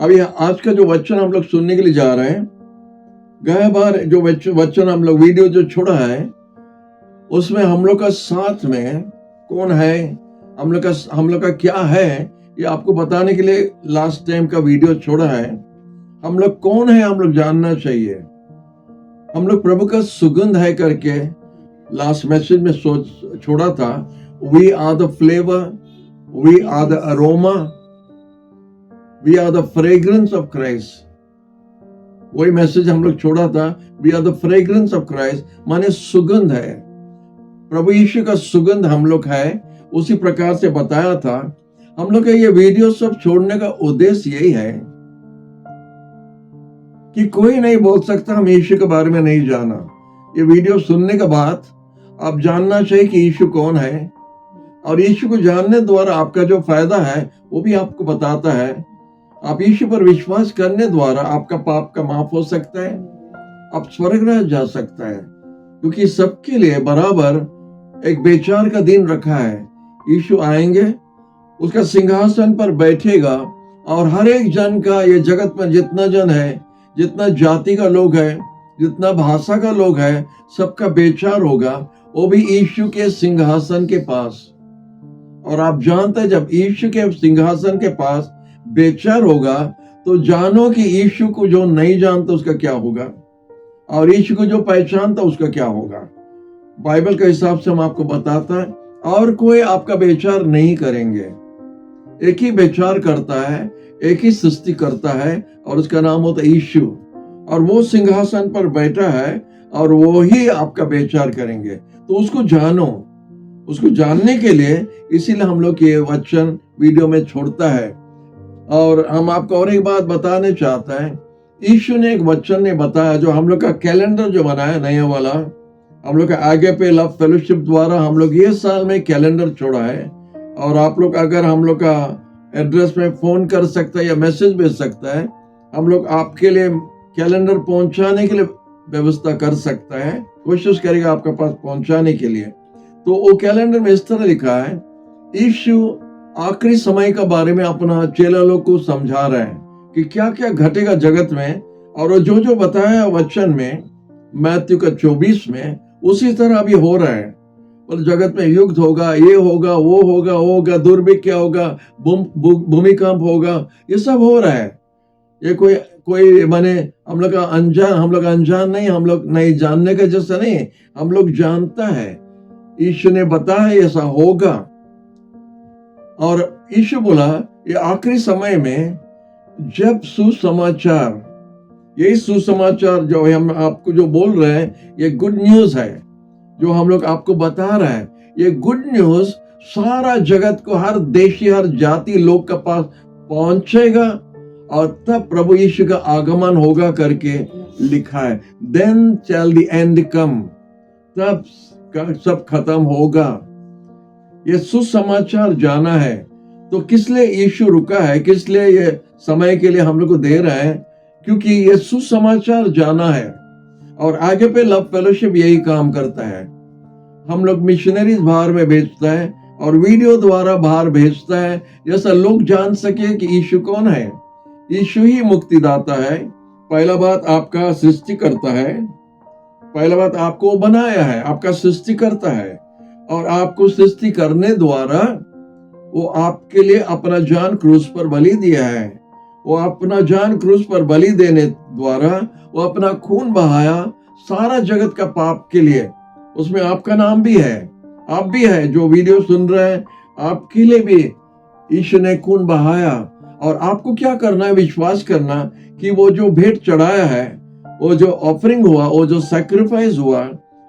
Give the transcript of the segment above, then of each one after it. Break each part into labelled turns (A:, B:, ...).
A: अभी आज का जो वचन हम लोग सुनने के लिए जा रहे हैं, गए बार जो वचन हम लोग वीडियो जो छोड़ा है, उसमें हम लोग का साथ में कौन है, हम लोग का क्या है, ये आपको बताने के लिए लास्ट टाइम का वीडियो छोड़ा है। हम लोग कौन है, हम लोग जानना चाहिए। हम लोग प्रभु का सुगंध है करके लास्ट मैसेज में छोड़ा था। We are the flavour, we are the aroma, we are the fragrance of Christ. वही मैसेज हम लोग छोड़ा था। We are the fragrance of Christ, माने सुगंध है, प्रभु यीशु का सुगंध हम लोग है। उसी प्रकार से बताया था। हम लोग का ये वीडियो सब छोड़ने का उद्देश्य यही है कि कोई नहीं बोल सकता हम यीशु के बारे में नहीं जाना। ये वीडियो सुनने के बाद आप जानना चाहिए कि यीशु कौन है, और यीशु को जानने द्वारा आपका जो फायदा है वो भी आपको बताता है। आप यीशु पर विश्वास करने द्वारा आपका पाप का माफ हो सकता है, आप स्वर्ग जा सकता है, क्योंकि सबके लिए बराबर एक बेचार का दिन रखा है। यीशु आएंगे, उसका सिंहासन पर बैठेगा, और हर एक जन का, ये जगत में जितना जन है, जितना जाति का लोग है, जितना भाषा का लोग है, सबका बेचार होगा, वो भी यीशु के सिंहासन के पास। और आप जानते हैं जब यीशु के सिंहासन के पास बेचार होगा तो जानो कि यीशु को जो नहीं जानता उसका क्या होगा, और यीशु को जो पहचानता उसका क्या होगा। बाइबल के हिसाब से हम आपको बताता है, और कोई आपका बेचार नहीं करेंगे। एक ही बेचार करता है, एक ही सृष्टि करता है, और उसका नाम होता है यीशु। और वो सिंहासन पर बैठा है, और वो ही आपका बेचार करेंगे। तो उसको जानो। उसको जानने के लिए इसीलिए हम लोग ये वचन वीडियो में छोड़ता है। और हम आपको और एक बात बताने चाहते हैं। यीशु ने एक वचन ने बताया, जो हम लोग का कैलेंडर जो बनाया नया वाला, हम लोग का आगे पे लव फेलोशिप द्वारा हम लोग ये साल में कैलेंडर छोड़ा है। और आप लोग अगर हम लोग का एड्रेस में फोन कर सकता है या मैसेज भेज सकता है, हम लोग आपके लिए कैलेंडर पहुंचाने के लिए व्यवस्था कर सकता है, कोशिश करेगा आपके पास पहुंचाने के लिए। तो वो कैलेंडर में इस तरह लिखा है, यीशु आखिरी समय का बारे में अपना चेला लोग को समझा रहे हैं कि क्या क्या घटेगा जगत में। और जो जो बताया वचन में मैथ्यू का 24 में, उसी तरह अभी हो रहा है। और जगत में युद्ध होगा, ये होगा, वो होगा, दुर्भिक्ष होगा, भूमिकंप होगा, ये सब हो रहा है। ये कोई माने हम लोग अनजान नहीं, हम लोग नहीं जानने का जैसा नहीं, हम लोग जानता है। यीशु ने बताया ऐसा होगा। और यीशु बोला ये आखिरी समय में जब सुसमाचार, यही सुसमाचार जो हम आपको जो बोल रहे हैं, ये गुड न्यूज है जो हम लोग आपको बता रहे हैं। ये गुड न्यूज सारा जगत को, हर देशी, हर जाति लोग के पास पहुंचेगा, और तब प्रभु यीशु का आगमन होगा करके लिखा है। Then shall the end come, तब सब खत्म होगा। ये सुसमाचार जाना है। तो किस लिए यीशु रुका है, किस लिए ये समय के लिए हम लोग को दे रहे हैं? क्योंकि ये सुसमाचार जाना है। और आगे पे लव फेलोशिप यही काम करता है। हम लोग मिशनरीज बाहर में भेजता है, और वीडियो द्वारा बाहर भेजता है, जैसा लोग जान सके कि यीशु कौन है। यीशु ही मुक्तिदाता है। पहला बात आपका सृष्टि करता है, पहला बात आपको बनाया है, आपका सृष्टि करता है, और आपको सृष्टि करने द्वारा वो आपके लिए अपना जान क्रूस पर बलि दिया है। वो अपना जान क्रूस पर बलि देने द्वारा वो अपना खून बहाया सारा जगत का पाप के लिए। उसमें आपका नाम भी है, आप भी है जो वीडियो सुन रहे हैं, आपके लिए भी यीशु ने खून बहाया। और आपको क्या करना है? विश्वास करना कि वो जो भेंट चढ़ाया है, वो जो ऑफरिंग हुआ, वो जो सैक्रिफाइस हुआ,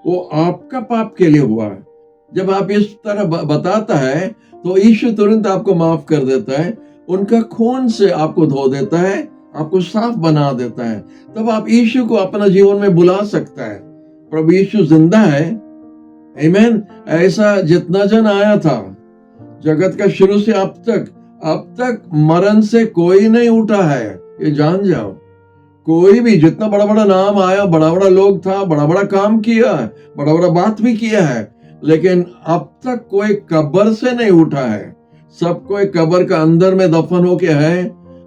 A: वो आपका पाप के लिए हुआ। जब आप इस तरह बताता है तो यीशु तुरंत आपको माफ कर देता है, उनका खून से आपको धो देता है, आपको साफ बना देता है। तब आप यीशु को अपना जीवन में बुला सकता है। प्रभु यीशु जिंदा है। आमीन। ऐसा जितना जन आया था जगत का शुरू से अब तक मरण से कोई नहीं उठा है, ये जान जाओ। कोई भी जितना बड़ा बड़ा नाम आया, बड़ा बड़ा लोग था, बड़ा बड़ा काम किया है, बड़ा बड़ा बात भी किया है, लेकिन अब तक कोई कब्र से नहीं उठा है। सब कोई कब्र का अंदर में दफन होके है,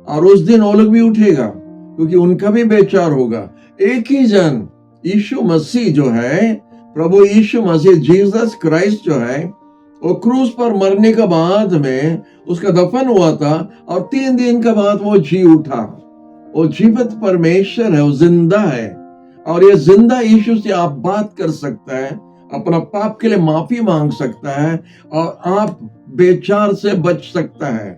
A: और उस दिन वो लोग भी उठेगा, क्योंकि उनका भी बेचार होगा। एक ही जन यीशु मसीह जो है, प्रभु यीशु मसीह जीसस क्राइस्ट जो है, वो क्रूस पर मरने के बाद में उसका दफन हुआ था और 3 दिन के बाद वो जी उठा। वो जीवित परमेश्वर है, वो जिंदा है। और ये जिंदा यीशु से आप बात कर सकता है, अपना पाप के लिए माफी मांग सकता है और आप बेचार से बच सकता है।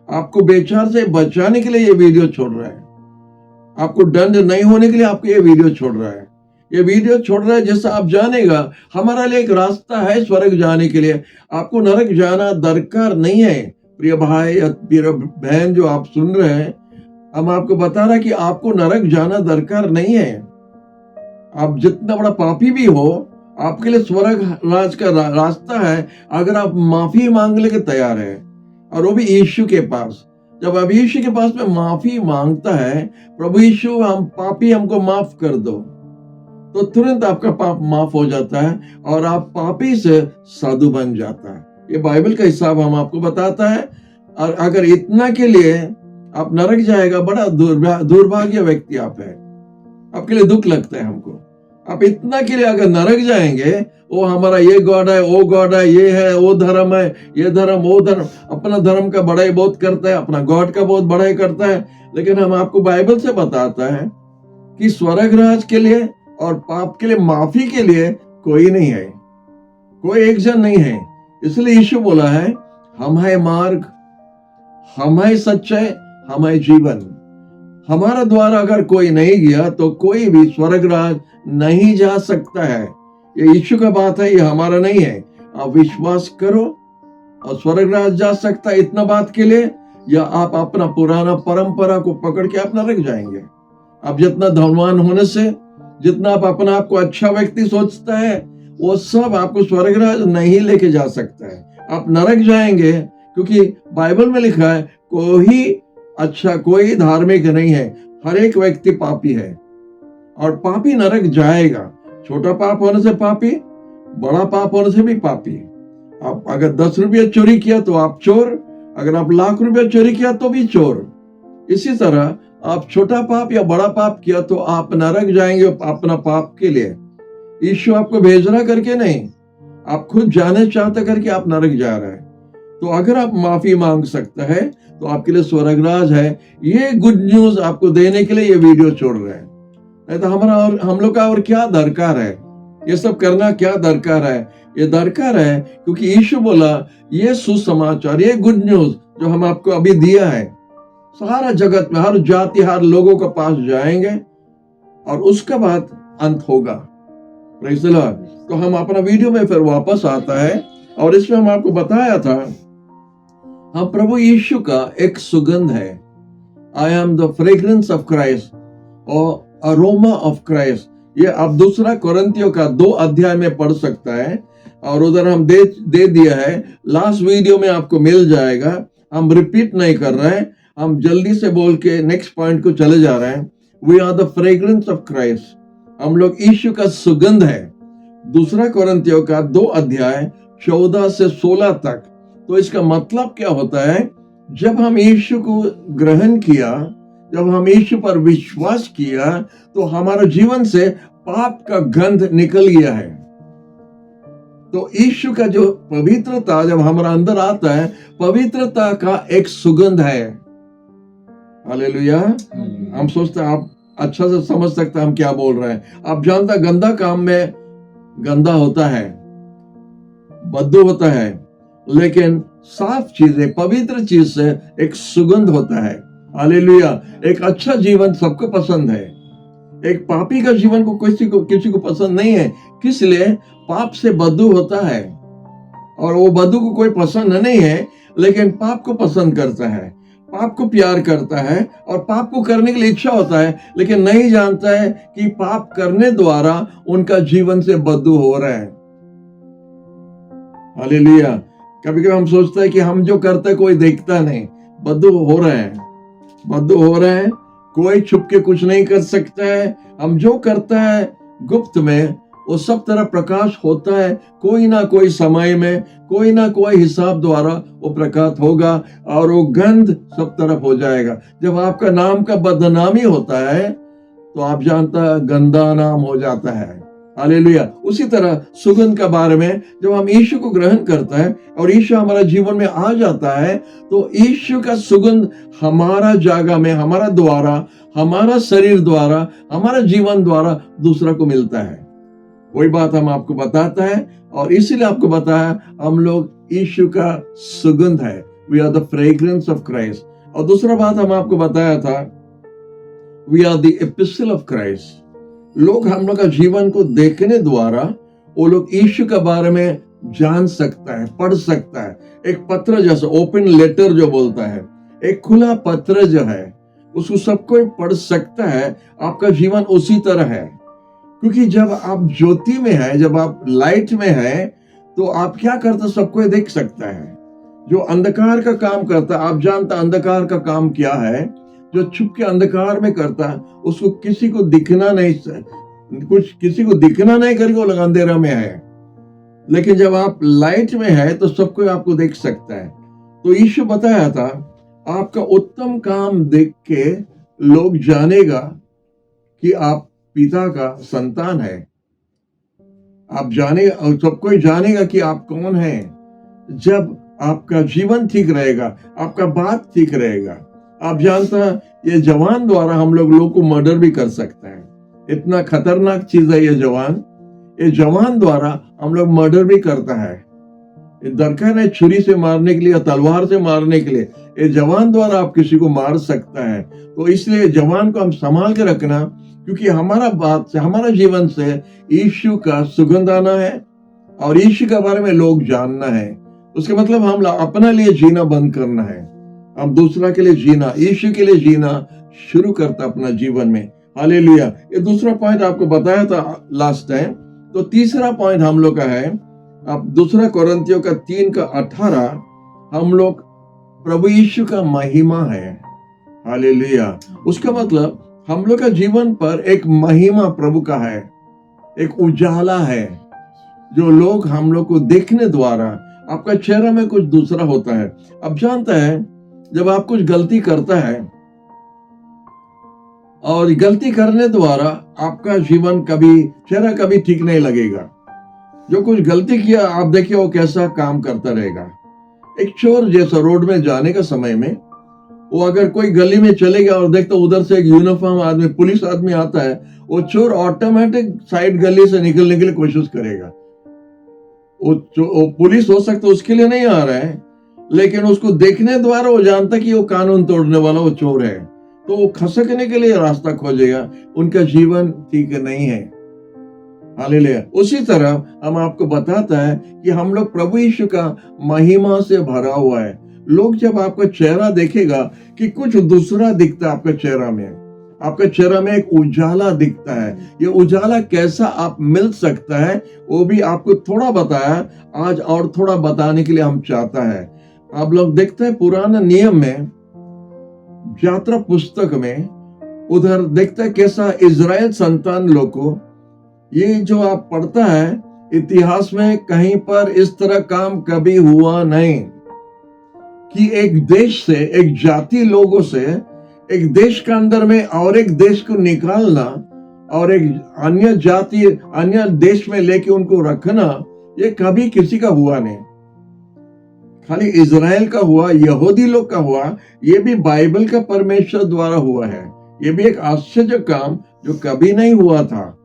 A: आपको बेचार से बचाने के लिए ये वीडियो छोड़ रहा है, आपको दंड नहीं होने के लिए आपको ये वीडियो छोड़ रहा है। ये वीडियो छोड़ रहा है जिससे आप जानेगा हमारा लिए एक रास्ता है स्वर्ग जाने के लिए। आपको नरक जाना दरकार नहीं है। प्रिय भाई या प्रिय बहन जो आप सुन रहे हैं, हम आपको बता रहे हैं कि आपको नरक जाना दरकार नहीं है। आप जितना बड़ा पापी भी हो, आपके लिए स्वर्ग राज का रास्ता है अगर आप माफी मांगने के तैयार है, और वो भी यीशु के पास। जब आप यीशु के पास में माफी मांगता है, प्रभु यीशु हम पापी हमको माफ कर दो, तो तुरंत आपका पाप माफ हो जाता है और आप पापी से साधु बन जाता है। ये बाइबल का हिसाब हम आपको बताता है। और अगर इतना के लिए आप नरक जाएगा, बड़ा दुर्भाग्य व्यक्ति आप है, आपके लिए दुख लगता है हमको। आप इतना के लिए अगर नरक जाएंगे, वो हमारा ये गॉड है, वो गॉड है, ये है, वो धर्म है, ये धर्म, वो धर्म, अपना धर्म का बड़ाई बहुत करता है, अपना गॉड का बहुत बड़ाई करता है। लेकिन हम आपको बाइबल से बताता है कि स्वर्ग राज के लिए और पाप के लिए माफी के लिए कोई नहीं है, कोई एक जन नहीं है। इसलिए यीशु बोला है, हम है मार्ग, हम है सच्चाई, हम है जीवन। हमारा द्वारा अगर कोई नहीं गया तो कोई भी स्वर्ग राज नहीं जा सकता है। ये यीशु का बात है, ये हमारा नहीं है। आप विश्वास करो और स्वर्ग राज जा सकता है इतना बात के लिए, या आप अपना पुराना परंपरा को पकड़ के आप नरक जाएंगे। आप जितना धनवान होने से, जितना आप अपना आपको अच्छा व्यक्ति सोचता है, वो सब आपको स्वर्ग राज नहीं लेके जा सकता है। आप नरक जाएंगे, क्योंकि बाइबल में लिखा है कोई अच्छा, कोई धार्मिक नहीं है, हर एक व्यक्ति पापी है और पापी नरक जाएगा। छोटा पाप होने से पापी, बड़ा पाप होने से भी पापी। आप अगर 10 रुपया चोरी किया तो आप चोर, अगर आप लाख रुपया चोरी किया तो भी चोर। इसी तरह आप छोटा पाप या बड़ा पाप किया तो आप नरक जाएंगे अपना पाप के लिए। यीशु आपको भेज रहा करके नहीं, आप खुद जाने चाहते करके आप नरक जा रहे हैं। तो अगर आप माफी मांग सकते हैं तो आपके लिए स्वर्ग राज है। ये गुड न्यूज आपको देने के लिए ये वीडियो छोड़ रहे हैं। नहीं तो हमारा और हम लोग का और क्या दरकार है, ये सब करना क्या दरकार है? ये दरकार है क्योंकि यीशु बोला ये सुसमाचार, ये गुड न्यूज जो हम आपको अभी दिया है, सारा जगत में हर जाति हर लोगों के पास जाएंगे और उसके बाद अंत होगा। Praise the Lord. तो हम अपना वीडियो में फिर वापस आता है और इसमें हम आपको बताया था, हम प्रभु यीशु का एक सुगंध है। I am the fragrance of Christ और अरोमा ऑफ क्राइस्ट। ये आप 2 कोरिन्थियों का 2 अध्याय में पढ़ सकता है और उधर हम दे दिया है। लास्ट वीडियो में आपको मिल जाएगा। हम रिपीट नहीं कर रहे हैं, हम जल्दी से बोल के नेक्स्ट पॉइंट को चले जा रहे हैं। We are the fragrance of Christ. हम लोग यीशु का सुगंध है। 2 कोरिन्थियों का 2 अध्याय 14 से 16 तक। तो इसका मतलब क्या होता है? जब हम यीशु को ग्रहण किया, जब हम यीशु पर विश्वास किया, तो हमारे जीवन से पाप का गंध निकल गया है। तो यीशु का जो पवित्रता जब हमारा अंदर आता है, पवित्रता का एक सुगंध है। हालेलुया। हम सोचते हैं आप अच्छा से समझ सकते हैं हम क्या बोल रहे हैं। आप जानते हैं गंदा काम में गंदा होता है, बदबू होता है, लेकिन साफ चीजें, पवित्र चीज से एक सुगंध होता है। हालेलुया। एक अच्छा जीवन सबको पसंद है। एक पापी का जीवन को किसी को पसंद नहीं है। किस लिए? पाप से बदबू होता है और वो बदबू को कोई पसंद नहीं है, लेकिन पाप को पसंद करता है, पाप को प्यार करता है और पाप को करने के लिए इच्छा होता है, लेकिन नहीं जानता है कि पाप करने द्वारा उनका जीवन से बदबू हो रहा है। हालेलुया। कभी कभी हम सोचते हैं कि हम जो करते हैं कोई देखता नहीं, बदबू हो रहे हैं, बदबू हो रहे हैं, कोई छुप के कुछ नहीं कर सकता है। हम जो करता है गुप्त में, वो सब तरह प्रकाश होता है, कोई ना कोई समय में, कोई ना कोई हिसाब द्वारा वो प्रकाश होगा और वो गंध सब तरफ हो जाएगा। जब आपका नाम का बदनामी होता है तो आप जानता है गंदा नाम हो जाता है। हालेलुया। उसी तरह सुगंध के बारे में जब हम यीशु को ग्रहण करते हैं और यीशु हमारा जीवन में आ जाता है तो यीशु का सुगंध हमारा जागा में, हमारा द्वारा, हमारा शरीर द्वारा, हमारा जीवन द्वारा दूसरा को मिलता है। वही बात हम आपको बताता है और इसीलिए आपको बताया हम लोग यीशु का सुगंध है। We are the fragrance of Christ. और दूसरा बात हम आपको बताया था, we are the epistle of Christ. लोग हम लोग का जीवन को देखने द्वारा वो लोग यीशु के बारे में जान सकता है, पढ़ सकता है। एक पत्र जैसा ओपन लेटर जो बोलता है, एक खुला पत्र जो है उसको सब कोई पढ़ सकता है। आपका जीवन उसी तरह है, क्योंकि जब आप ज्योति में है, जब आप लाइट में है तो आप क्या करते सबको देख सकता है। जो अंधकार का काम करता है, आप जानता अंधकार का काम क्या है, जो छुप के अंधकार में करता है उसको किसी को दिखना नहीं, किसी को दिखना नहीं करके वो लगा अंधेरा में है। लेकिन जब आप लाइट में है तो सब कोई आपको देख सकता है। तो यीशु बताया था आपका उत्तम काम देख के लोग जानेगा कि आप पिता का संतान है। आप जाने और सब कोई जानेगा कि आप कौन है जब आपका जीवन ठीक रहेगा, आपका बात ठीक रहेगा। आप जानता है ये जवान द्वारा हम लोग को मर्डर भी कर सकता है। इतना खतरनाक चीज है ये जवान द्वारा हम लोग मर्डर भी करता है। दरकार है छुरी से मारने के लिए या तलवार से मारने के लिए, ये जवान द्वारा आप किसी को मार सकता है। तो इसलिए जवान को हम संभाल के रखना, क्योंकि हमारा बात से, हमारा जीवन से यीशु का सुगंध आना है और यीशु के बारे में लोग जानना है। उसके मतलब हम अपने लिए जीना बंद करना है, हम दूसरा के लिए जीना, यीशु के लिए जीना शुरू करता अपना जीवन में। हालेलुया। ये दूसरा पॉइंट आपको बताया था लास्ट टाइम। तो तीसरा पॉइंट हम लोग का है, अब दूसरा कोरिन्थियों का 3:18 हम लोग प्रभु यीशु का महिमा है। हालेलुया। उसका मतलब हम लोग का जीवन पर एक महिमा प्रभु का है, एक उजाला है जो लोग हम लोग को देखने द्वारा, आपका चेहरा में कुछ दूसरा होता है। अब जानता है जब आप कुछ गलती करता है और गलती करने द्वारा आपका जीवन कभी, चेहरा कभी ठीक नहीं लगेगा। जो कुछ गलती किया आप देखिए वो कैसा काम करता रहेगा। एक चोर जैसा रोड में जाने का समय में वो अगर कोई गली में चलेगा और देखता उधर से एक यूनिफॉर्म आदमी, पुलिस आदमी आता है, वो चोर ऑटोमेटिक साइड गली से निकलने के लिए कोशिश करेगा। वो पुलिस हो सकता है उसके लिए नहीं आ रहा है, लेकिन उसको देखने द्वारा वो जानता कि वो कानून तोड़ने वाला वो चोर है, तो वो खसकने के लिए रास्ता खोजेगा। उनका जीवन ठीक नहीं है। हालेलुया। उसी तरह हम आपको बताता है कि हम लोग प्रभु यीशु का महिमा से भरा हुआ है। लोग जब आपका चेहरा देखेगा कि कुछ दूसरा दिखता है आपका चेहरा में, आपका चेहरा में एक उजाला दिखता है। ये उजाला कैसा आप मिल सकता है वो भी आपको थोड़ा बताया आज, और थोड़ा बताने के लिए हम चाहता है। आप लोग देखते हैं पुराना नियम में, यात्रा पुस्तक में, उधर देखते हैं कैसा इजराइल संतान लोग को, ये जो आप पढ़ता है इतिहास में कहीं पर इस तरह काम कभी हुआ नहीं कि एक देश से, एक जाति लोगों से, एक देश के अंदर में और एक देश को निकालना और एक अन्य जाति, अन्य देश में लेके उनको रखना, ये कभी किसी का हुआ नहीं। खाली इजराइल का हुआ, यहूदी लोग का हुआ, ये भी बाइबल का परमेश्वर द्वारा हुआ है। ये भी एक आश्चर्य काम जो कभी नहीं हुआ था।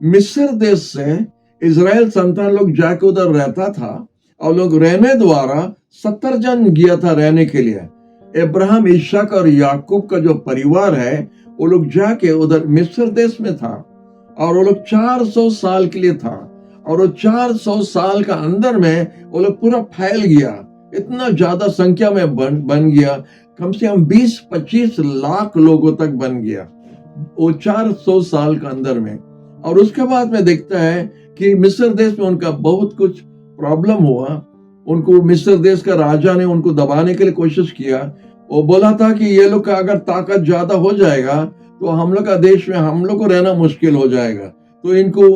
A: मिस्र देश से इजराइल संतान लोग जाके उधर रहता था और लोग रहने द्वारा 70 जन गया था रहने के लिए। इब्राहिम, इसहाक और याकूब का जो परिवार है वो लोग जाके उधर मिस्र देश में था और वो लोग 400 साल के लिए था, और वो 400 साल का अंदर में वो लोग पूरा फैल गया, इतना ज्यादा संख्या में बन गया, कम से कम 20-25 लाख लोगों तक बन गया वो 400 साल के अंदर में। और उसके बाद में देखता है कि मिस्र देश में उनका बहुत कुछ प्रॉब्लम हुआ। उनको मिस्र देश का राजा ने उनको दबाने के लिए कोशिश किया। वो बोला था कि ये लोग का अगर ताकत ज्यादा हो जाएगा तो हम लोग का देश में हम लोग को रहना मुश्किल हो जाएगा, तो इनको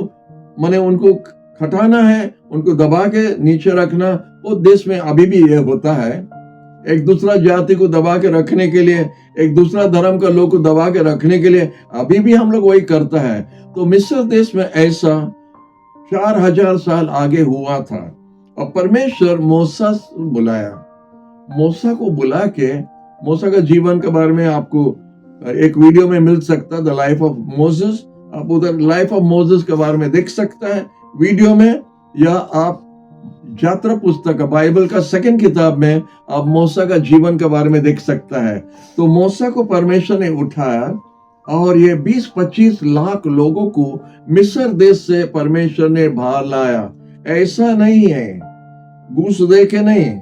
A: माने उनको खटाना है, उनको दबा के नीचे रखना। वो देश में अभी भी ये होता है, एक दूसरा जाति को दबा के रखने के लिए, एक दूसरा धर्म का लोग को दबा के रखने के लिए अभी भी हम लोग वही करता है। तो मिस्र देश में ऐसा 4000 साल आगे हुआ था और परमेश्वर मूसा बुलाया। मूसा को बुला के, मूसा का जीवन के बारे में आपको एक वीडियो में मिल सकता है, द लाइफ ऑफ मोसेस। आप उधर लाइफ ऑफ मोसेस के बारे में देख सकता है वीडियो में, या आप यात्रा पुस्तक बाइबल का सेकंड किताब में आप मूसा का जीवन के बारे में देख सकता है। तो मूसा को परमेश्वर ने उठाया और ये 20-25 लाख लोगों को मिस्र देश से परमेश्वर ने बाहर लाया। ऐसा नहीं है घूस दे के नहीं,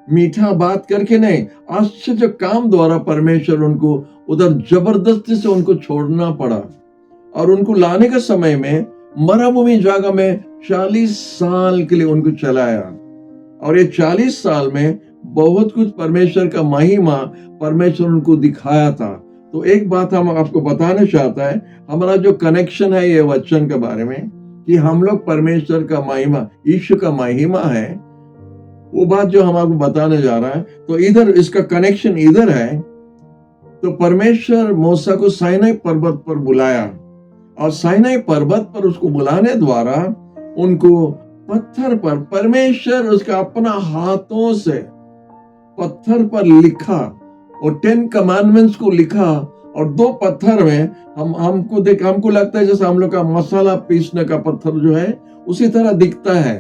A: मीठा बात करके नहीं, आश्चर्य काम द्वारा परमेश्वर उनको उधर जबरदस्ती से उनको छोड़ना पड़ा। और उनको लाने के समय में मरुभूमि जगह में 40 साल के लिए उनको चलाया। और ये 40 साल में बहुत कुछ परमेश्वर का महिमा परमेश्वर उनको दिखाया था। तो एक बात हम आपको बताना चाहता है, हमारा जो कनेक्शन है ये वचन के बारे में, कि हम लोग परमेश्वर का महिमा, ईश्वर का महिमा है, वो बात जो हम आपको बताने जा रहा है। तो इधर इसका कनेक्शन इधर है। तो परमेश्वर मूसा को साइनाई पर्वत पर बुलाया और साइनाई पर्वत पर उसको बुलाने द्वारा उनको पत्थर पर परमेश्वर उसका अपना हाथों से पत्थर पर लिखा और 10 कमांडमेंट्स को लिखा। और 2 पत्थर में हमको लगता है जैसे हम लोग का मसाला पीसने का पत्थर जो है उसी तरह दिखता है।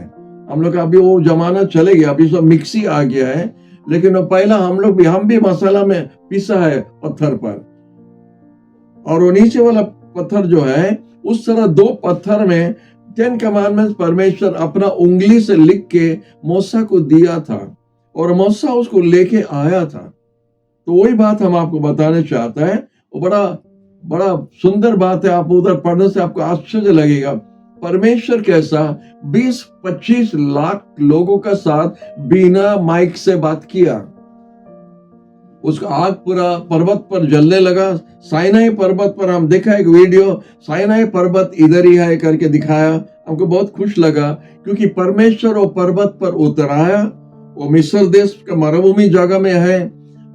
A: हम लोग का अभी वो जमाना चले गया, अभी सब मिक्सी आ गया है, लेकिन पहला हम भी मसाला में पीसा है पत्थर पर। और वो नीचे वाला पत्थर जो है उस तरह 2 पत्थर में 10 कमांडमेंट्स परमेश्वर अपना उंगली से लिख के मूसा को दिया था और मूसा उसको लेके आया था। तो वही बात हम आपको बताने चाहते हैं। वो बड़ा सुंदर बात है, आप उधर पढ़ने से आपको आश्चर्य लगेगा परमेश्वर कैसा 20-25 लाख लोगों का साथ बिना माइक से बात किया। उसका आग पूरा पर्वत पर जलने लगा। साइनाई पर्वत पर हम देखा एक वीडियो, साइनाई पर्वत इधर ही है करके दिखाया, हमको बहुत खुश लगा क्योंकि परमेश्वर वो पर्वत पर उतर आया। वो मिस्र देश का मरुभूमि जगह में है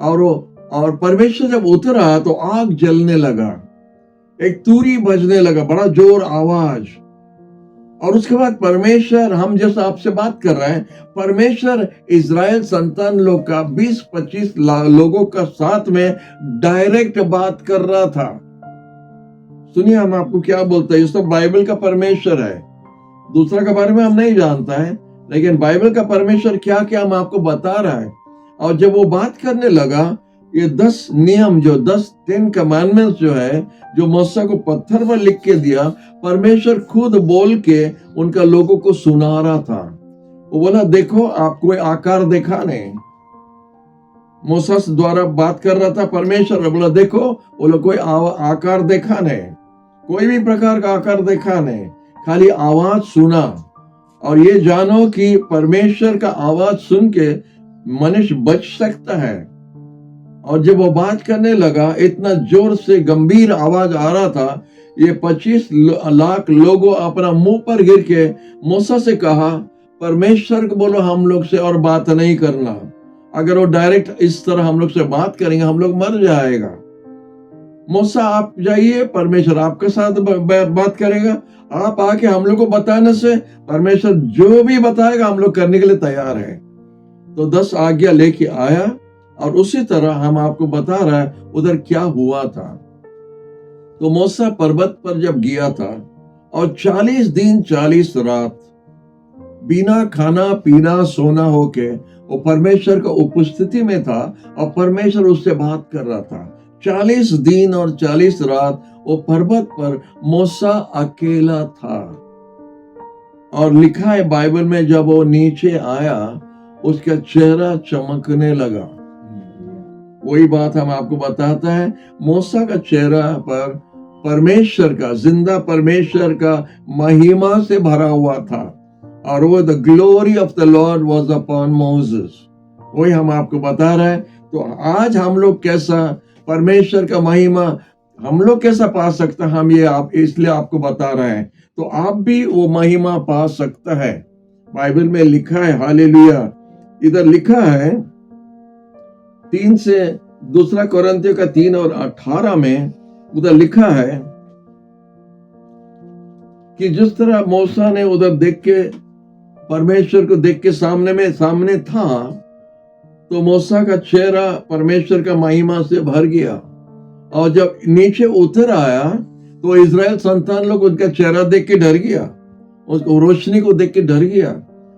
A: और परमेश्वर जब उतर आया तो आग जलने लगा, एक तूरी बजने लगा, बड़ा जोर आवाज। और उसके बाद परमेश्वर, हम जैसा आपसे बात कर रहे हैं, परमेश्वर इजराइल संतान लोग का 20-25 लोगों का साथ में डायरेक्ट बात कर रहा था। सुनिए हम आपको क्या बोलते हैं, ये सब बाइबल का परमेश्वर है, दूसरा के बारे में हम नहीं जानता है, लेकिन बाइबल का परमेश्वर क्या क्या हम आपको बता रहा है। और जब वो बात करने लगा, ये 10 नियम जो 10 कमांडमेंट्स जो है, जो मूसा को पत्थर पर लिख के दिया, परमेश्वर खुद बोल के उनका लोगों को सुना रहा था। वो बोला देखो आप कोई आकार देखा नहीं, मूसा द्वारा बात कर रहा था परमेश्वर, बोला देखो वो लोग कोई आकार देखा नहीं, कोई भी प्रकार का आकार देखा नहीं, खाली आवाज सुना। और ये जानो कि परमेश्वर का आवाज सुन के मनुष्य बच सकता है। और जब वो बात करने लगा, इतना जोर से गंभीर आवाज आ रहा था, ये 25 लाख लोगों अपना मुंह पर गिर के मूसा से कहा, परमेश्वर को बोलो हम लोग से और बात नहीं करना, अगर वो डायरेक्ट इस तरह हम लोग से बात करेंगे हम लोग मर जाएगा। मूसा आप जाइए, परमेश्वर आपके साथ बात करेगा, आप आके हम लोग को बताने से परमेश्वर जो भी बताएगा हम लोग करने के लिए तैयार है। तो 10 आज्ञा लेके आया और उसी तरह हम आपको बता रहा है उधर क्या हुआ था। तो मूसा पर्वत पर जब गया था और 40 दिन 40 रात बिना खाना पीना सोना होके वो परमेश्वर का उपस्थिति में था और परमेश्वर उससे बात कर रहा था। 40 दिन और 40 रात वो पर्वत पर मूसा अकेला था। और लिखा है बाइबल में, जब वो नीचे आया उसका चेहरा चमकने लगा। वही बात हम आपको बताता है, मूसा का चेहरा पर परमेश्वर का, जिंदा परमेश्वर का महिमा से भरा हुआ था और वो the glory of the Lord was upon Moses. वही हम आपको बता रहे हैं। तो आज हम लोग कैसा परमेश्वर का महिमा हम लोग कैसा पा सकते हैं, हम ये इसलिए आपको बता रहे हैं। तो आप भी वो महिमा पा सकता है। बाइबल में लिखा है, हालेलुया, इधर लिखा है 3 से 2 कोरिन्थियों का 3 और 18 में उधर लिखा है कि जिस तरह मूसा ने उधर देख के, परमेश्वर को देख के सामने था, तो मूसा का चेहरा परमेश्वर का महिमा से भर गया, और जब नीचे उतर आया तो इजराइल संतान लोग उनका चेहरा देख के डर गया, उसको रोशनी को देख के डर गया।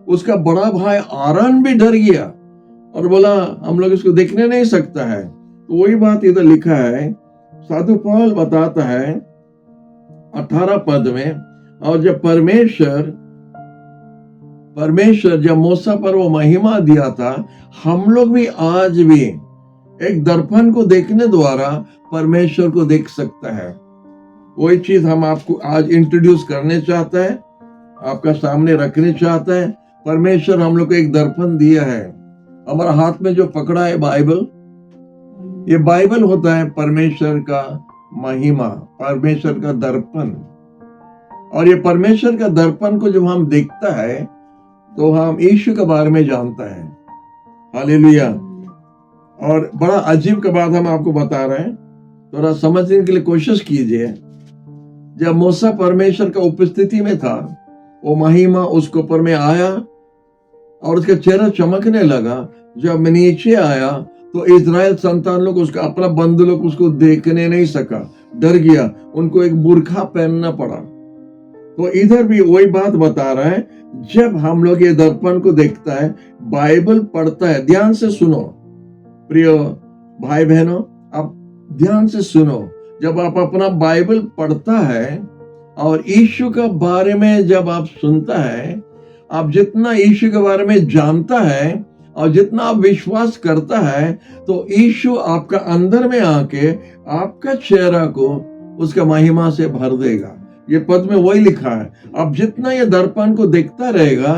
A: उसका बड़ा भाई आरन भी डर गया और बोला हम लोग इसको देखने नहीं सकता है। तो वही बात इधर लिखा है, साधु पौल बताता है 18 पद में, और जब परमेश्वर जब मूसा पर वो महिमा दिया था, हम लोग भी आज भी एक दर्पण को देखने द्वारा परमेश्वर को देख सकता है। वही चीज हम आपको आज इंट्रोड्यूस करने चाहते हैं, आपका सामने रखने चाहते हैं। परमेश्वर हम लोग को एक दर्पण दिया है। हमारा हाथ में जो पकड़ा है बाइबल, ये बाइबल होता है परमेश्वर का महिमा, परमेश्वर का दर्पण। और ये परमेश्वर का दर्पण को जब हम देखता है तो हम यीशु के बारे में जानता है। हालेलुया। और बड़ा अजीब का बात हम आपको बता रहे हैं, थोड़ा समझने के लिए कोशिश कीजिए। जब मूसा परमेश्वर का उपस्थिति में था, वो महिमा उसके ऊपर में आया और उसका चेहरा चमकने लगा। जब नीचे आया तो इजराइल संतान लोग, उसका अपना बंधु लोग उसको देखने नहीं सका, डर गया, उनको एक बुर्खा पहनना पड़ा। तो इधर भी वही बात बता रहा है, जब हम लोग ये दर्पण को देखता है, बाइबल पढ़ता है, ध्यान से सुनो प्रिय भाई बहनों, आप ध्यान से सुनो। जब आप अपना बाइबल पढ़ता है और यीशु के बारे में जब आप सुनता है, आप जितना यीशु के बारे में जानता है और जितना आप विश्वास करता है, तो यीशु आपका अंदर में आके आपका चेहरा को उसका महिमा से भर देगा। ये पद में वही लिखा है। अब जितना ये दर्पण को देखता रहेगा,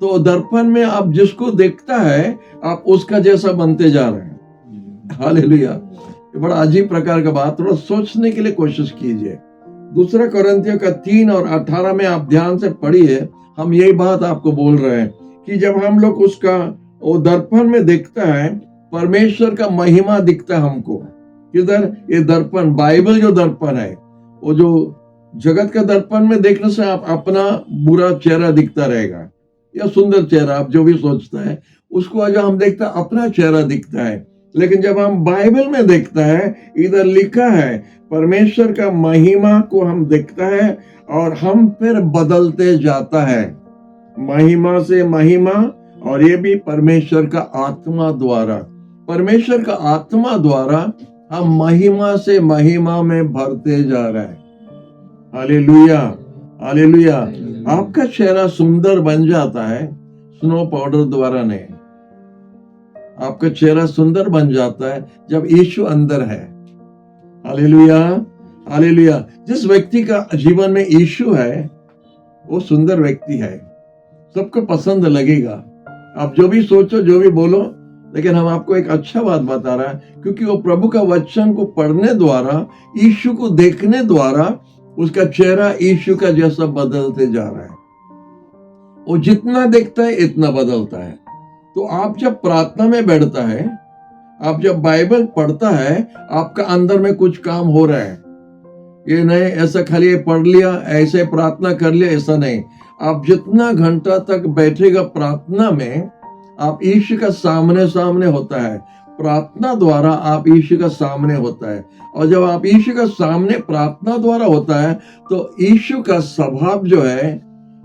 A: तो दर्पण में आप जिसको देखता है, आप उसका जैसा बनते जा रहे हैं। हालेलुया। ये बड़ा अजीब प्रकार का बात, थोड़ा सोचने के लिए कोशिश कीजिए। 2 कोरिन्थियों का 3 और 18 में आप ध्यान से पढ़िए। हम यही बात आपको बोल रहे हैं कि जब हम लोग उसका वो दर्पण में देखता है, परमेश्वर का महिमा दिखता है हमको। किधर? ये दर्पण, बाइबल जो दर्पण है, वो जो जगत का दर्पण में देखने से आप अपना बुरा चेहरा दिखता रहेगा या सुंदर चेहरा, आप जो भी सोचता है उसको आज हम देखता है अपना चेहरा दिखता है। लेकिन जब हम बाइबल में देखता है, इधर लिखा है परमेश्वर का महिमा को हम देखता है और हम फिर बदलते जाता है, महिमा से महिमा। और ये भी परमेश्वर का आत्मा द्वारा, परमेश्वर का आत्मा द्वारा हम महिमा से महिमा में भरते जा रहे हैं। Hallelujah, hallelujah. आपका चेहरा सुंदर बन जाता है स्नो पाउडर द्वारा नहीं, आपका चेहरा सुंदर बन जाता है जब यीशु अंदर है। Hallelujah, hallelujah. जिस व्यक्ति का जीवन में यीशु है, वो सुंदर व्यक्ति है, सबको पसंद लगेगा। आप जो भी सोचो, जो भी बोलो, लेकिन हम आपको एक अच्छा बात बता रहा है, क्योंकि वो प्रभु का वचन को पढ़ने द्वारा, यीशु को देखने द्वारा उसका चेहरा यीशु का जैसा बदलते जा रहा है। वो जितना देखता है इतना बदलता है। तो आप जब प्रार्थना में बैठता है, आप जब बाइबल पढ़ता है, आपका अंदर में कुछ काम हो रहा है। ये नहीं ऐसा खाली पढ़ लिया, ऐसे प्रार्थना कर लिया, ऐसा नहीं। आप जितना घंटा तक बैठेगा प्रार्थना में, आप यीशु का सामने सामने होता है। प्रार्थना द्वारा आप यीशु का सामने होता है, और जब आप यीशु का सामने प्रार्थना द्वारा होता है, तो यीशु का स्वभाव जो है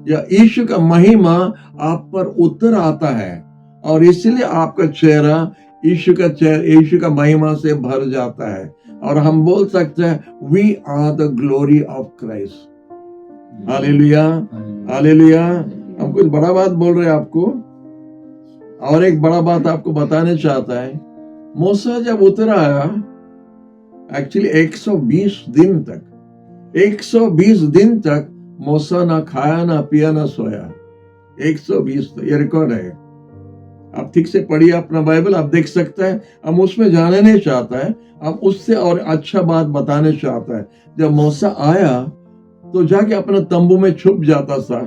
A: या यीशु का महिमा आप पर उतर आता है, और इसलिए आपका चेहरा यीशु का महिमा से भर जाता है। और हम बोल सकते हैं, we are the glory of Christ. Hallelujah, hallelujah. हम कुछ बड़ा बात बोल रहे हैं आपको, और एक बड़ा बात आपको बताने चाहता है। मूसा जब उतर आया, एक्चुअली 120 दिन तक मूसा ना खाया, ना पिया, ना सोया। 120, ये रिकॉर्ड है। आप ठीक से पढ़िए अपना बाइबल, आप देख सकते हैं। हम उसमें जाने नहीं चाहता है, हम उससे और अच्छा बात बताने चाहता है। जब मूसा आया तो जाके अपना तंबू में छुप जाता था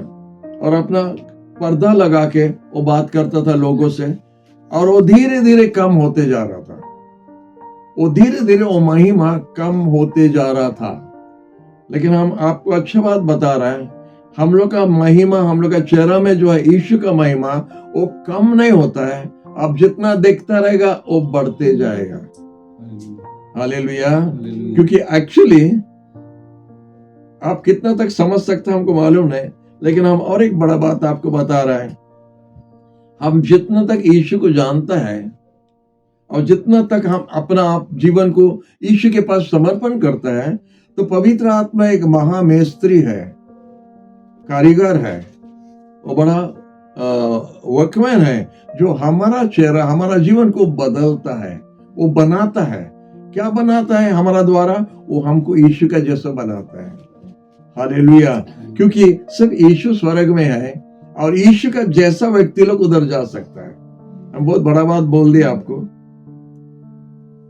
A: और अपना पर्दा लगा के वो बात करता था लोगों से, और वो धीरे धीरे कम होते जा रहा था। वो धीरे धीरे वो महिमा कम होते जा रहा था। लेकिन हम आपको अच्छा बात बता रहा है, हम लोग का महिमा, हम लोग का चेहरा में जो है यीशु का महिमा, वो कम नहीं होता है। आप जितना देखता रहेगा वो बढ़ते जाएगा। हालेलुया। क्योंकि एक्चुअली आप कितना तक समझ सकते हैं हमको मालूम नहीं, लेकिन हम और एक बड़ा बात आपको बता रहा है। हम जितना तक यीशु को जानता है और जितना तक हम अपना आप जीवन को यीशु के पास समर्पण करता है, तो पवित्र आत्मा एक महामेस्त्री है, कारीगर है, वो बड़ा वर्कमैन है, जो हमारा चेहरा, हमारा जीवन को बदलता है, वो बनाता है। क्या बनाता है हमारा द्वारा? वो हमको यीशु का जैसा बनाता है। हालेलुया। क्योंकि सिर्फ यीशु स्वर्ग में है और यीशु का जैसा व्यक्ति लोग उधर जा सकता है। हम बहुत बड़ा बात बोल दिया आपको।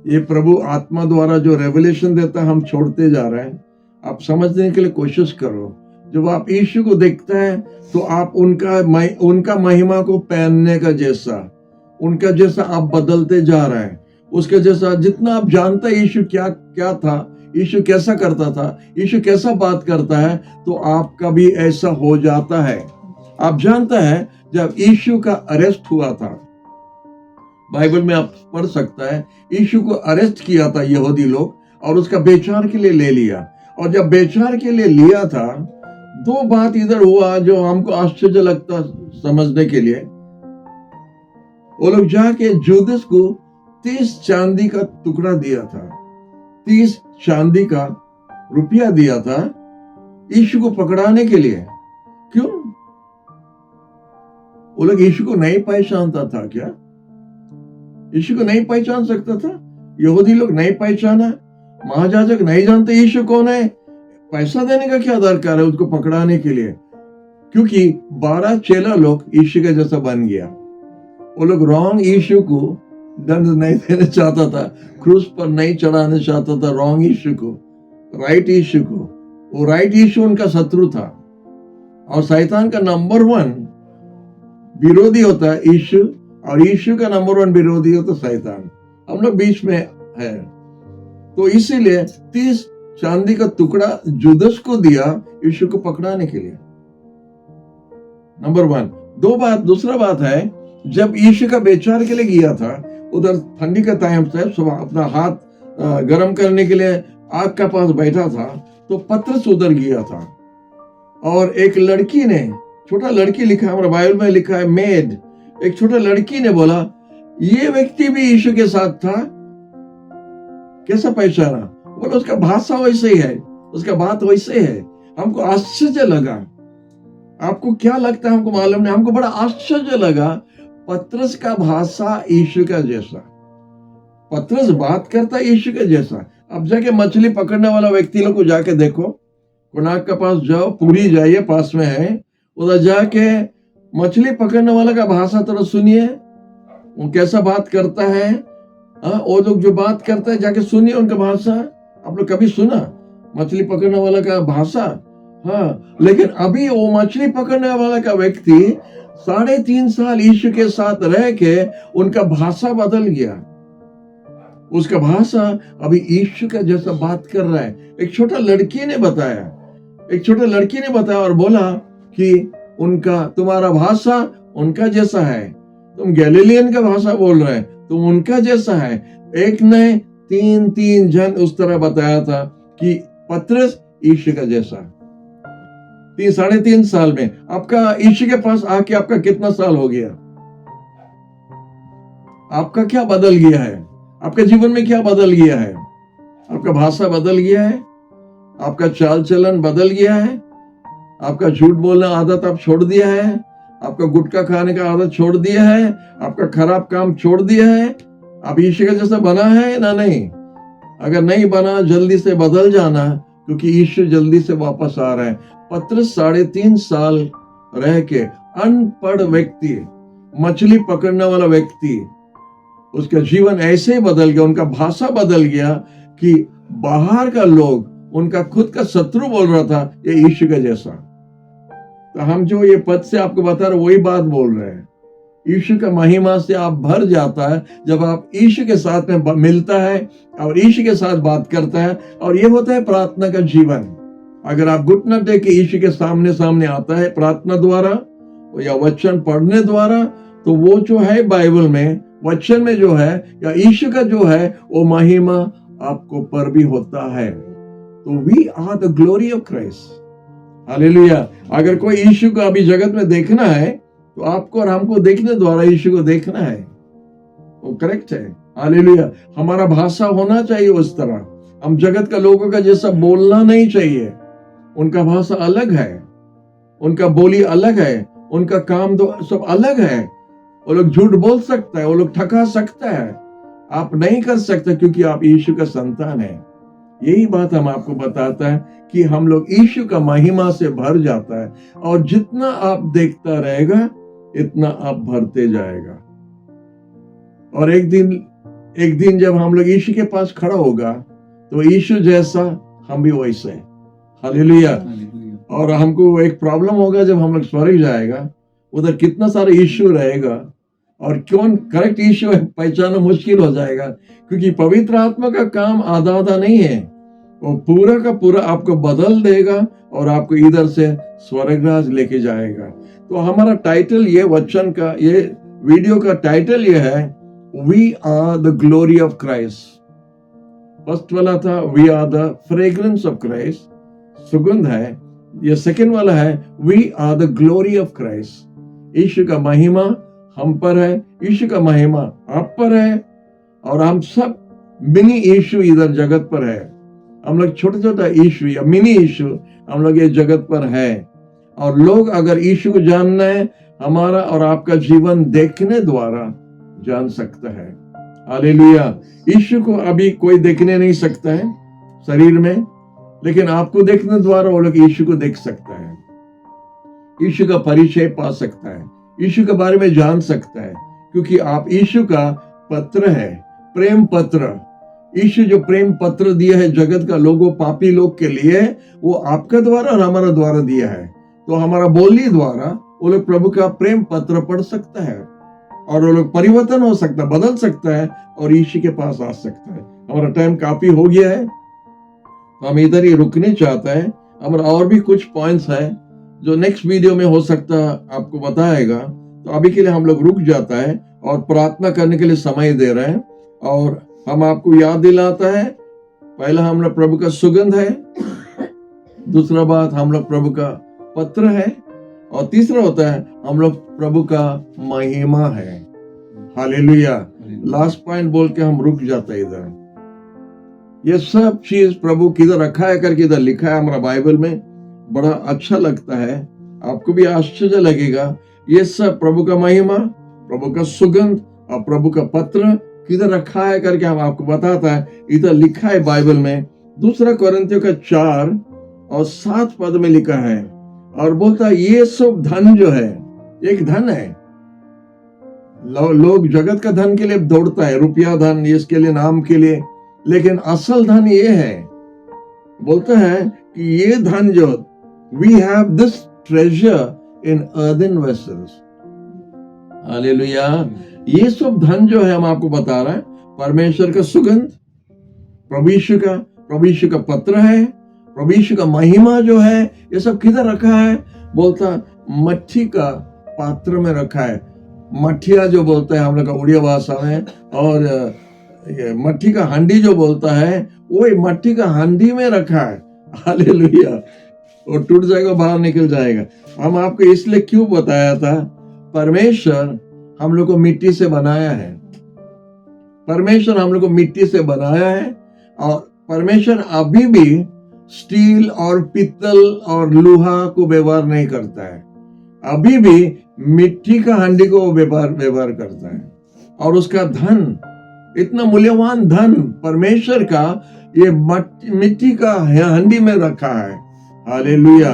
A: ये प्रभु आत्मा द्वारा जो रेवलेशन देता है, हम छोड़ते जा रहे हैं। आप समझने के लिए कोशिश करो। जब आप यीशु को देखते हैं तो आप उनका महिमा को पहनने का जैसा, उनका जैसा आप बदलते जा रहे हैं। उसके जैसा जितना आप जानते हैं यीशु क्या था, यीशु कैसा करता था, यीशु कैसा बात करता है, तो आपका भी ऐसा हो जाता है। आप जानते हैं जब यीशु का अरेस्ट हुआ था, बाइबल में आप पढ़ सकता है, यीशु को अरेस्ट किया था यहूदी लोग और उसका बेचार के लिए ले लिया। और जब बेचार के लिए लिया था, दो बात इधर हुआ जो हमको आश्चर्य लगता समझने के लिए। वो लोग जाके जुदस को 30 चांदी का टुकड़ा दिया था, 30 चांदी का रुपया दिया था यीशु को पकड़ाने के लिए। क्यों? वो लोग यीशु को नहीं पहचानता था क्या? यीशु को नहीं पहचान सकता था? यहूदी लोग नहीं पहचाना, महायाजक नहीं जानते यीशु कौन है। पैसा देने का क्या दरकार है उसको पकड़ाने के लिए? क्योंकि 12 चेला लोग यीशु का जैसा बन गया। वो लोग रॉन्ग यीशु को दंड नहीं देना चाहता था, क्रूस पर नहीं चढ़ाना चाहता था रॉन्ग यीशु को, राइट यीशु को। वो राइट यीशु उनका शत्रु था। और शैतान का नंबर 1 विरोधी होता है यीशु, और यीशु का नंबर 1 विरोधी होता शैतान। हम लोग बीच में है। तो इसीलिए 30 चांदी का टुकड़ा जुदस को दिया यीशु को पकड़ाने के लिए। नंबर 1। दूसरा बात है, जब यीशु का बेचार के लिए गया था, उधर ठंडी का टाइम से सुबह अपना हाथ गर्म करने के लिए आग का पास बैठा था, तो पतरस उधर गया था। और एक लड़की ने, छोटा लड़की लिखा है, हमारे बाइबल में लिखा है मेड, एक छोटा लड़की ने बोला ये व्यक्ति भी यीशु के साथ था। कैसा पहचाना? बोला उसका भाषा वैसे ही है, उसका बात वैसे है। हमको आश्चर्य लगा। आपको क्या लगता है हमको मालूम नहीं, हमको बड़ा आश्चर्य लगा। पतरस का भाषा यीशु का जैसा, पतरस बात करता है यीशु के जैसा। अब जाके मछली पकड़ने वाला व्यक्ति लोग को जाके देखो, कोणार्क के पास जाओ, पूरी जाइए, पास में है, उधर जाके मछली पकड़ने वाला का भाषा थोड़ा सुनिए, वो कैसा बात करता है। वो लोग जो बात करता है जाके सुनिए उनका भाषा। आप लोग कभी सुना मछली पकड़ने वाला का भाषा? हाँ, लेकिन अभी वो मछली पकड़ने वाला का व्यक्ति 3.5 साल यीशु के साथ रह के उनका भाषा बदल गया। उसका भाषा अभी यीशु का जैसा बात कर रहा है। एक छोटा लड़की ने बताया और बोला कि तुम्हारा भाषा उनका जैसा है, तुम गैलीलियन का भाषा बोल रहे हैं, तुम उनका जैसा है। एक ने 3 जन उस तरह बताया था कि पतरस यीशु का जैसा। 3.5 साल में आपका यीशु के पास आके आपका कितना साल हो गया? आपका क्या बदल गया है? आपके जीवन में क्या बदल गया है? आपका भाषा बदल गया है, आपका चाल चलन बदल गया है, आपका झूठ बोलना आदत आप छोड़ दिया है, आपका गुटखा खाने का आदत छोड़ दिया है, आपका खराब काम छोड़ दिया है। आप यीशु का जैसा बना है ना? नहीं। अगर नहीं बना, जल्दी से बदल जाना, क्योंकि यीशु जल्दी से वापस आ रहे हैं। पतरस 3.5 साल रह के अनपढ़ व्यक्ति, मछली पकड़ने वाला व्यक्ति, उसका जीवन ऐसे ही बदल गया, उनका भाषा बदल गया कि बाहर का लोग उनका खुद का शत्रु बोल रहा था ये यीशु का जैसा। तो हम जो ये पद से आपको बता रहे वही बात बोल रहे हैं। यीशु का महिमा से आप भर जाता है जब आप यीशु के साथ में मिलता है और यीशु के साथ बात करता है, और ये होता है प्रार्थना का जीवन। अगर आप घुटना टेक के यीशु के सामने सामने आता है प्रार्थना द्वारा या वचन पढ़ने द्वारा, तो वो जो है बाइबल में वचन में जो है या यीशु का जो है वो महिमा आपको पर भी होता है। तो we are the glory of Christ. Hallelujah. अगर कोई यीशु को अभी जगत में देखना है तो आपको और हमको देखने द्वारा यीशु को देखना है, वो करेक्ट है। हालेलुया। हमारा भाषा होना चाहिए उस तरह, हम जगत का लोगों का जैसा बोलना नहीं चाहिए। उनका भाषा अलग है, उनका बोली अलग है, उनका काम तो सब अलग है। वो लोग झूठ बोल सकता है, वो लोग ठगा सकता है, आप नहीं कर सकते क्योंकि आप यीशु का संतान है। यही बात हम आपको बताता है कि हम लोग यीशु का महिमा से भर जाता है, और जितना आप देखता रहेगा इतना आप भरते जाएगा। और एक दिन जब हम लोग यीशु के पास खड़ा होगा तो यीशु जैसा हम भी वैसे। हालेलुया। और हमको एक प्रॉब्लम होगा जब हम लोग स्वर्ग जाएगा, उधर कितना सारा यीशु रहेगा और कौन करेक्ट यीशु है पहचानना मुश्किल हो जाएगा, क्योंकि पवित्र आत्मा का काम आधा आधा नहीं है, वो पूरा का पूरा आपको बदल देगा और आपको इधर से स्वर्गराज लेके जाएगा। तो हमारा टाइटल ये वचन का, ये वीडियो का टाइटल ये है, we are the glory of Christ. First वाला था we are the fragrance of Christ, सुगंध है। ये सेकंड वाला है we are the glory of Christ. यीशु का महिमा हम पर है, यीशु का महिमा आप पर है, और हम सब मिनी यीशु इधर जगत पर है। हम लोग छोटा छोटा यीशु या मिनी यीशु हम लोग ये जगत पर है। और लोग अगर यीशु को जानना है, हमारा और आपका जीवन देखने द्वारा जान सकता है। हालेलुया। यीशु को अभी कोई देखने नहीं सकता है शरीर में, लेकिन आपको देखने द्वारा वो लोग यीशु को देख सकता है, यीशु का परिचय पा सकता है, यीशु के बारे में जान सकता है, क्योंकि आप यीशु का पत्र है, प्रेम पत्र। यीशु जो प्रेम पत्र दिया है जगत का लोगों, पापी लोग के लिए, वो आपका द्वारा और हमारा द्वारा दिया है। तो हमारा बोली द्वारा वो लोग प्रभु का प्रेम पत्र पढ़ सकता है, और वो लोग परिवर्तन हो सकता है, बदल सकता है, और यीशु के पास आ सकता है। हमारा टाइम काफी हो गया है, तो हम इधर ही रुकने चाहते हैं। हमारा और भी कुछ पॉइंट्स है जो नेक्स्ट वीडियो में हो सकता है आपको बताएगा। तो अभी के लिए हम लोग रुक जाता है और प्रार्थना करने के लिए समय दे रहे हैं। और हम आपको याद दिलाता है, पहला हम लोग प्रभु का सुगंध है, दूसरा बात हम लोग प्रभु का पत्र है, और तीसरा होता है हम लोग प्रभु का महिमा है। हालेलुया। लास्ट पॉइंट बोल के हम रुक जाते हैं इधर। ये सब चीज प्रभु किधर रखा है करके इधर लिखा है हमारा बाइबल में, बड़ा अच्छा लगता है, आपको भी आश्चर्य लगेगा। ये सब प्रभु का महिमा, प्रभु का सुगंध और प्रभु का पत्र किधर रखा है करके हम आपको बताता है। इधर लिखा है बाइबल में, दूसरा कोरिन्थियों का 4 और 7 पद में लिखा है, और बोलता है ये सब धन जो है एक धन है। लोग जगत का धन के लिए दौड़ता है, रुपया धन, इसके लिए, नाम के लिए, लेकिन असल धन ये है। बोलता है कि ये धन जो we have this treasure in earthen vessels. Hallelujah. ये सब धन जो है हम आपको बता रहे हैं, परमेश्वर का सुगंध, प्रभु यीशु का पत्र है, प्रभु यीशु का महिमा जो है, ये सब किधर रखा है? बोलता मट्टी का पात्र में रखा है। मठिया जो बोलता है हम लोग का उड़िया भाषा में, और मट्टी का हांडी जो बोलता है, वो मट्टी का हांडी में रखा है। हालेलुया। वो टूट जाएगा, बाहर निकल जाएगा। हम आपको इसलिए क्यों बताया था, परमेश्वर हम लोग को मिट्टी से बनाया है, परमेश्वर हम लोग को मिट्टी से बनाया है, और परमेश्वर अभी भी स्टील और पित्तल और लोहा को व्यवहार नहीं करता है, अभी भी मिट्टी का हांडी को व्यवहार करता है। और उसका धन, इतना मूल्यवान धन परमेश्वर का, ये मिट्टी का हांडी में रखा है। हालेलुया।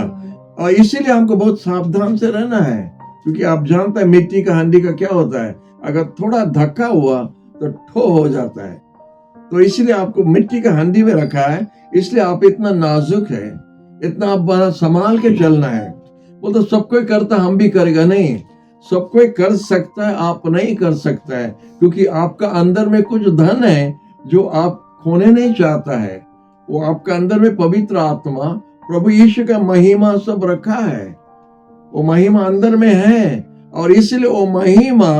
A: और इसीलिए हमको बहुत सावधान से रहना है, क्योंकि आप जानते हैं मिट्टी का हांडी का क्या होता है, अगर थोड़ा धक्का हुआ तो ठो हो जाता है। तो इसलिए आपको मिट्टी का हंडी में रखा है, इसलिए आप इतना नाजुक है, इतना आप बड़ा संभाल के चलना है। वो तो सब कोई करता, हम भी करेगा नहीं। सब कोई कर सकता है, आप नहीं कर सकता है, क्योंकि आपका अंदर में कुछ धन है जो आप खोने नहीं चाहता है। वो आपका अंदर में पवित्र आत्मा, प्रभु यीशु का महिमा सब रखा है। वो महिमा अंदर में है और इसलिए वो महिमा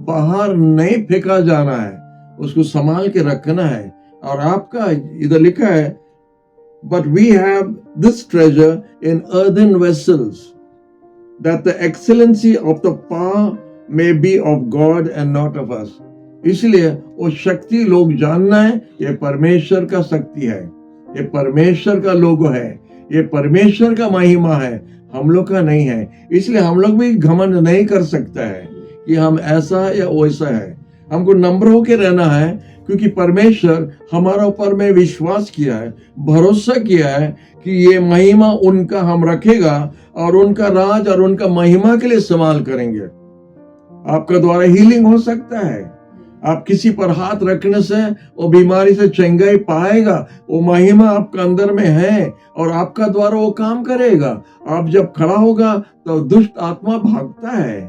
A: बाहर नहीं फेंका जाना है, उसको संभाल के रखना है। और आपका इधर लिखा है, but we have this treasure in earthen vessels, that the excellency of the power may be of God and not of us. इसलिए वो शक्ति लोग जानना है, ये परमेश्वर का शक्ति है, ये परमेश्वर का लोगो है, ये परमेश्वर का महिमा है, हम लोग का नहीं है। इसलिए हम लोग भी घमंड नहीं कर सकता है कि हम ऐसा या वैसा है। हमको नम्र होके रहना है, क्योंकि परमेश्वर हमारा ऊपर में विश्वास किया है, भरोसा किया है कि ये महिमा उनका हम रखेगा और उनका राज और उनका महिमा के लिए इस्तेमाल करेंगे। आपका द्वारा हीलिंग हो सकता है, आप किसी पर हाथ रखने से वो बीमारी से चंगाई पाएगा, वो महिमा आपका अंदर में है और आपका द्वारा वो काम करेगा। आप जब खड़ा होगा तो दुष्ट आत्मा भागता है।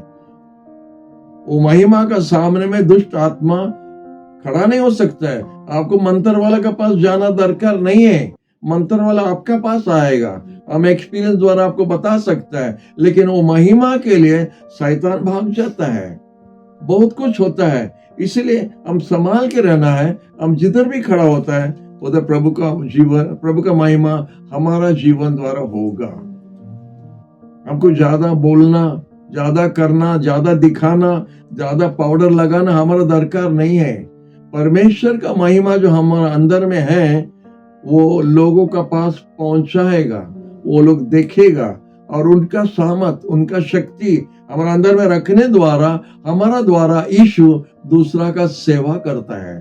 A: वो महिमा का सामने में दुष्ट आत्मा खड़ा नहीं हो सकता है। आपको मंत्र वाला के पास जाना दरकार नहीं है, मंत्र वाला आपका पास आएगा, हम एक्सपीरियंस द्वारा आपको बता सकता है। लेकिन वो महिमा के लिए शैतान भाग जाता है, बहुत कुछ होता है। इसलिए हम संभाल के रहना है। हम जिधर भी खड़ा होता है उधर प्रभु का जीवन, प्रभु का महिमा हमारा जीवन द्वारा होगा। हमको ज्यादा बोलना, ज्यादा करना, ज्यादा दिखाना, ज्यादा पाउडर लगाना हमारा दरकार नहीं है। परमेश्वर का महिमा जो हमारे अंदर में है वो लोगों का पास पहुंचाएगा, वो लोग देखेगा और उनका सामर्थ, उनका शक्ति हमारे अंदर में रखने द्वारा, हमारा द्वारा यीशु दूसरा का सेवा करता है,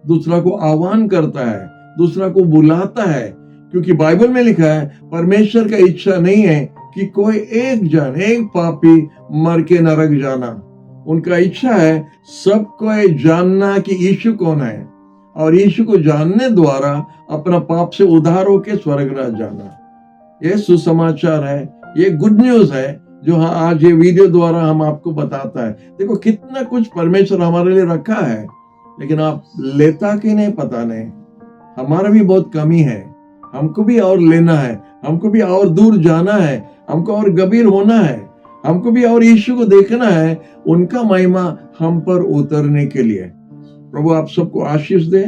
A: दूसरा को आह्वान करता है, दूसरा को बुलाता है। क्योंकि बाइबल में लिखा है, परमेश्वर का इच्छा नहीं है कि कोई एक जन, एक पापी मर के नरक जाना। उनका इच्छा है सबको जानना कि यीशु कौन है और यीशु को जानने द्वारा अपना पाप से उद्धार होके स्वर्ग राज जाना। ये सुसमाचार है, ये गुड न्यूज है जो आज ये वीडियो द्वारा हम आपको बताता है। देखो कितना कुछ परमेश्वर हमारे लिए रखा है, लेकिन आप लेता कि नहीं पता नहीं। हमारा भी बहुत कमी है, हमको भी और लेना है, हमको भी और दूर जाना है, हमको और गंभीर होना है, हमको भी और यीशु को देखना है, उनका महिमा हम पर उतरने के लिए। प्रभु आप सबको आशीष दे।